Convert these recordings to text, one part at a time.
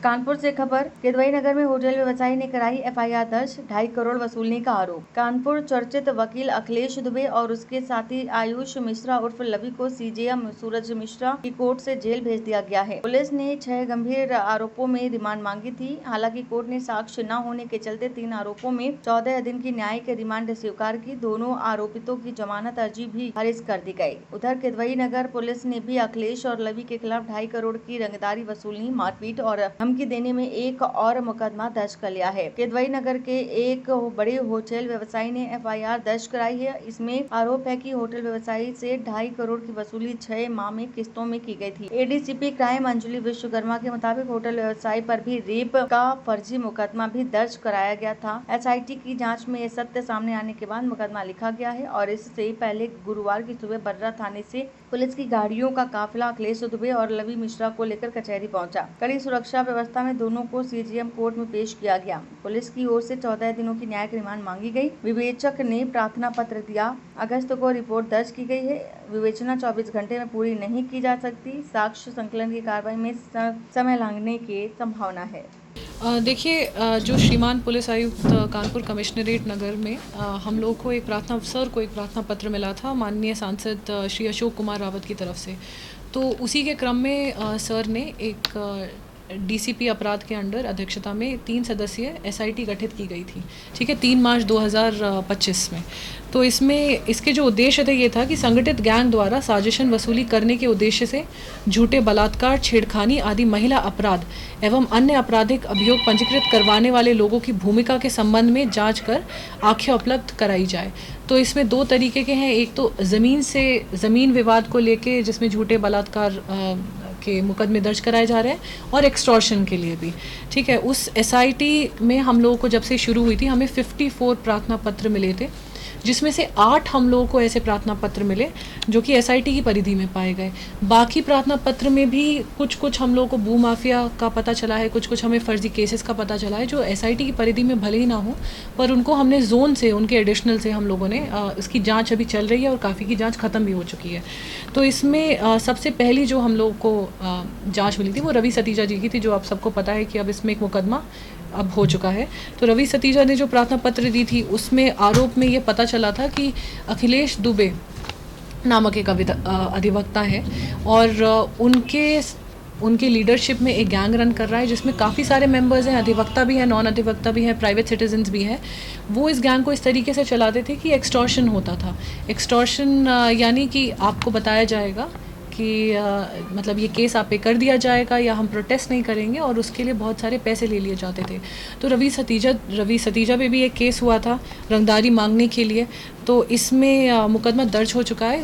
कानपुर से खबर। किदवई नगर में होटल व्यवसायी ने कराई एफआईआर दर्ज, 2.5 करोड़ वसूलने का आरोप। कानपुर चर्चित वकील अखिलेश दुबे और उसके साथी आयुष मिश्रा उर्फ लवी को सीजेएम सूरज मिश्रा की कोर्ट से जेल भेज दिया गया है। पुलिस ने 6 गंभीर आरोपों में रिमांड मांगी थी। हालांकि कोर्ट ने साक्ष्य न होने के चलते 3 आरोपों में 14 दिन की न्यायिक रिमांड स्वीकार की। दोनों आरोपितों की जमानत अर्जी भी खारिज कर दी गई। उधर किदवई नगर पुलिस ने भी अखिलेश और लवी के खिलाफ 2.5 करोड़ की रंगदारी वसूलने, मारपीट और धमकी देने में एक और मुकदमा दर्ज कर लिया है। किदवई नगर के एक बड़े होटल व्यवसायी ने एफआईआर दर्ज कराई है। इसमें आरोप है कि होटल व्यवसायी से 2.5 करोड़ की वसूली 6 माह में किस्तों में की गई थी। एडीसीपी क्राइम अंजलि विश्वकर्मा के मुताबिक होटल व्यवसायी पर भी रेप का फर्जी मुकदमा भी दर्ज कराया गया था। एसआईटी की जाँच में ये सत्य सामने आने के बाद मुकदमा लिखा गया है और इससे पहले गुरुवार की सुबह बर्रा थाने से पुलिस की गाड़ियों का काफिला अखिलेश दुबे और लवी मिश्रा को लेकर कचहरी पहुंचा। कड़ी सुरक्षा व्यवस्था में दोनों को सीजेएम कोर्ट में पेश किया गया। पुलिस की ओर से 14 दिनों की न्यायिक रिमांड मांगी गई। विवेचक ने प्रार्थना पत्र दिया। अगस्त को रिपोर्ट दर्ज की गई है। विवेचना 24 घंटे में पूरी नहीं की जा सकती। साक्ष्य संकलन की कार्रवाई में समय लगने की संभावना है। देखिए, जो श्रीमान पुलिस आयुक्त कानपुर कमिश्नरेट नगर में हम लोग को एक प्रार्थना पत्र मिला था माननीय सांसद श्री अशोक कुमार रावत की तरफ से। तो उसी के क्रम में सर ने एक डीसीपी अपराध के अंडर अध्यक्षता में 3 सदस्यीय एसआईटी गठित की गई थी। ठीक है, 3 मार्च 2025 में। तो इसमें इसके जो उद्देश्य थे ये था कि संगठित गैंग द्वारा साजिशन वसूली करने के उद्देश्य से झूठे बलात्कार, छेड़खानी आदि महिला अपराध एवं अन्य आपराधिक अभियोग पंजीकृत करवाने वाले लोगों की भूमिका के संबंध में जांच कर आख्या उपलब्ध कराई जाए। तो इसमें 2 तरीके के हैं। एक तो ज़मीन विवाद को लेके जिसमें झूठे बलात्कार के मुकदमे दर्ज कराए जा रहे हैं और एक्सटॉर्शन के लिए भी। ठीक है, उस एसआईटी में हम लोगों को जब से शुरू हुई थी हमें 54 प्रार्थना पत्र मिले थे, जिसमें से 8 हम लोगों को ऐसे प्रार्थना पत्र मिले जो कि एसआईटी की परिधि में पाए गए। बाकी प्रार्थना पत्र में भी कुछ हम लोगों को भू माफिया का पता चला है, कुछ हमें फर्जी केसेस का पता चला है जो एसआईटी की परिधि में भले ही ना हो, पर उनको हमने जोन से, उनके एडिशनल से हम लोगों ने इसकी जांच अभी चल रही है और काफ़ी की जांच ख़त्म भी हो चुकी है। तो इसमें सबसे पहली जो हम लोग को जाँच मिली थी वो रवि सतीजा जी की थी, जो आप सबको पता है कि अब इसमें एक मुकदमा अब हो चुका है। तो रवि सतीजा ने जो प्रार्थना पत्र दी थी उसमें आरोप में ये पता चला था कि अखिलेश दुबे नामक एक अधिवक्ता है और उनके लीडरशिप में एक गैंग रन कर रहा है जिसमें काफ़ी सारे मेंबर्स हैं, अधिवक्ता भी हैं, नॉन अधिवक्ता भी हैं, प्राइवेट सिटीजन्स भी हैं। वो इस गैंग को इस तरीके से चलाते थे कि एक्सटॉर्शन होता था। एक्सटॉर्शन यानी कि आपको बताया जाएगा कि मतलब ये केस आप पे कर दिया जाएगा या हम प्रोटेस्ट नहीं करेंगे, और उसके लिए बहुत सारे पैसे ले लिए जाते थे। तो रवि सतीजा पे भी एक केस हुआ था रंगदारी मांगने के लिए। तो इसमें मुकदमा दर्ज हो चुका है,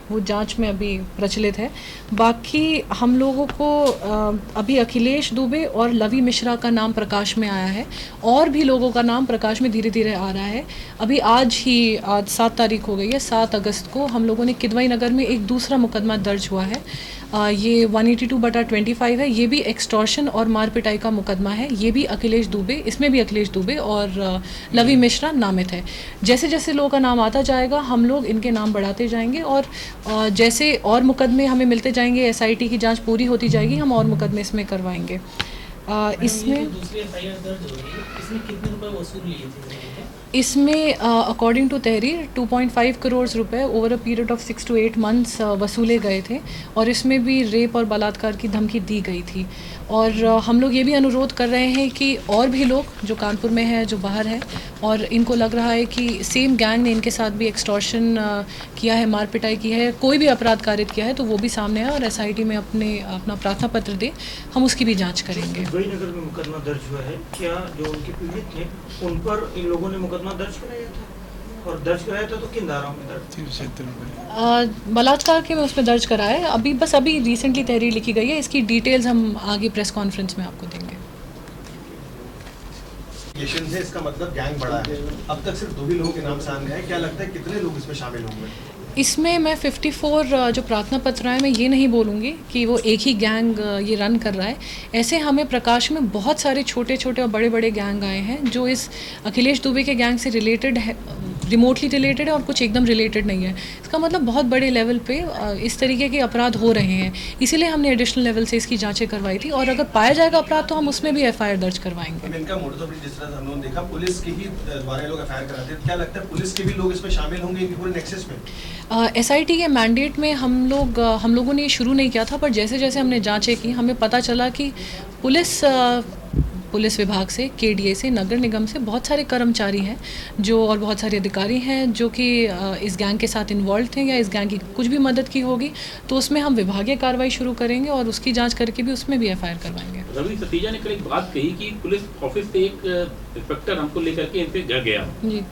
वो जांच में अभी प्रचलित है। बाकी हम लोगों को अभी अखिलेश दुबे और लवी मिश्रा का नाम प्रकाश में आया है, और भी लोगों का नाम प्रकाश में धीरे धीरे आ रहा है। अभी आज 7 तारीख हो गई है, 7 अगस्त को हम लोगों ने किदवई नगर में एक दूसरा मुकदमा दर्ज हुआ है। ये 182/25 है। ये भी एक्सटॉर्शन और मारपिटाई का मुकदमा है। ये भी इसमें भी अखिलेश दुबे और लवी मिश्रा नामित है। जैसे जैसे लोगों का नाम आता जाएगा हम लोग इनके नाम बढ़ाते जाएंगे, और जैसे और मुकदमे हमें मिलते जाएंगे, एसआईटी की जांच पूरी होती जाएगी, हम और मुकदमे इसमें करवाएंगे। इसमें कितने रुपए वसूल लिए थे? इसमें अकॉर्डिंग टू तहरीर 2.5 करोड़ रुपए over a period of 6 to 8 months वसूले गए थे, और इसमें भी रेप और बलात्कार की धमकी दी गई थी। और हम लोग ये भी अनुरोध कर रहे हैं कि और भी लोग जो कानपुर में हैं, जो बाहर हैं, और इनको लग रहा है कि सेम गैंग ने इनके साथ भी एक्सटॉर्शन किया है, मारपिटाई की है, कोई भी अपराध कारित किया है, तो वो भी सामने आए और एसआईटी में अपना प्रार्थना पत्र दे, हम उसकी भी जाँच करेंगे। नगर में मुकदमा दर्ज हुआ है, क्या जो उनके पीड़ित थे उन पर इन लोगों ने मुकदमा दर्ज कराया था? और दर्ज कराया था तो किन धाराओं में दर्ज? बलात्कार के में उसमें दर्ज कराया है। अभी रिसेंटली तहरीर लिखी गई है। इसकी डिटेल्स हम आगे प्रेस कॉन्फ्रेंस में आपको देंगे। इसका मतलब गैंग बड़ा है। अब तक सिर्फ 2 ही लोगों के नाम सामने आए, क्या लगता है कितने लोग इसमें शामिल होंगे? इसमें मैं 54 जो प्रार्थना पत्र है मैं ये नहीं बोलूँगी कि वो एक ही गैंग ये रन कर रहा है। ऐसे हमें प्रकाश में बहुत सारे छोटे छोटे और बड़े बड़े गैंग आए हैं जो इस अखिलेश दुबे के गैंग से रिलेटेड है, रिमोटली रिलेटेड है और कुछ एकदम रिलेटेड नहीं है। इसका मतलब बहुत बड़े लेवल पे इस तरीके के अपराध हो रहे हैं, इसीलिए हमने एडिशनल लेवल से इसकी जांचें करवाई थी और अगर पाया जाएगा अपराध तो हम उसमें भी FIR दर्ज करवाएंगे। इनका मोटिव ऑफ जिस तरह हम लोगों ने देखा पुलिस के ही द्वारा लोग FIR कराते हैं, क्या लगता है पुलिस के भी लोग इसमें शामिल होंगे इनके पूरे नेक्सस में? SIT के मैंडेट में हम लोगों ने ये शुरू नहीं किया था, पर जैसे जैसे हमने जांचें की हमें पता चला कि पुलिस विभाग से, KDA से, नगर निगम से बहुत सारे कर्मचारी हैं जो और बहुत सारे अधिकारी हैं जो कि इस गैंग के साथ इन्वॉल्व थे या इस गैंग की कुछ भी मदद की होगी तो उसमें हम विभागीय कार्रवाई शुरू करेंगे और उसकी जांच करके भी उसमें भी FIR करवाएंगे। रवि सतीजा ने कल एक बात कही कि पुलिस ऑफिस से एक इंस्पेक्टर हमको लेकर के इनसे घर गया जी।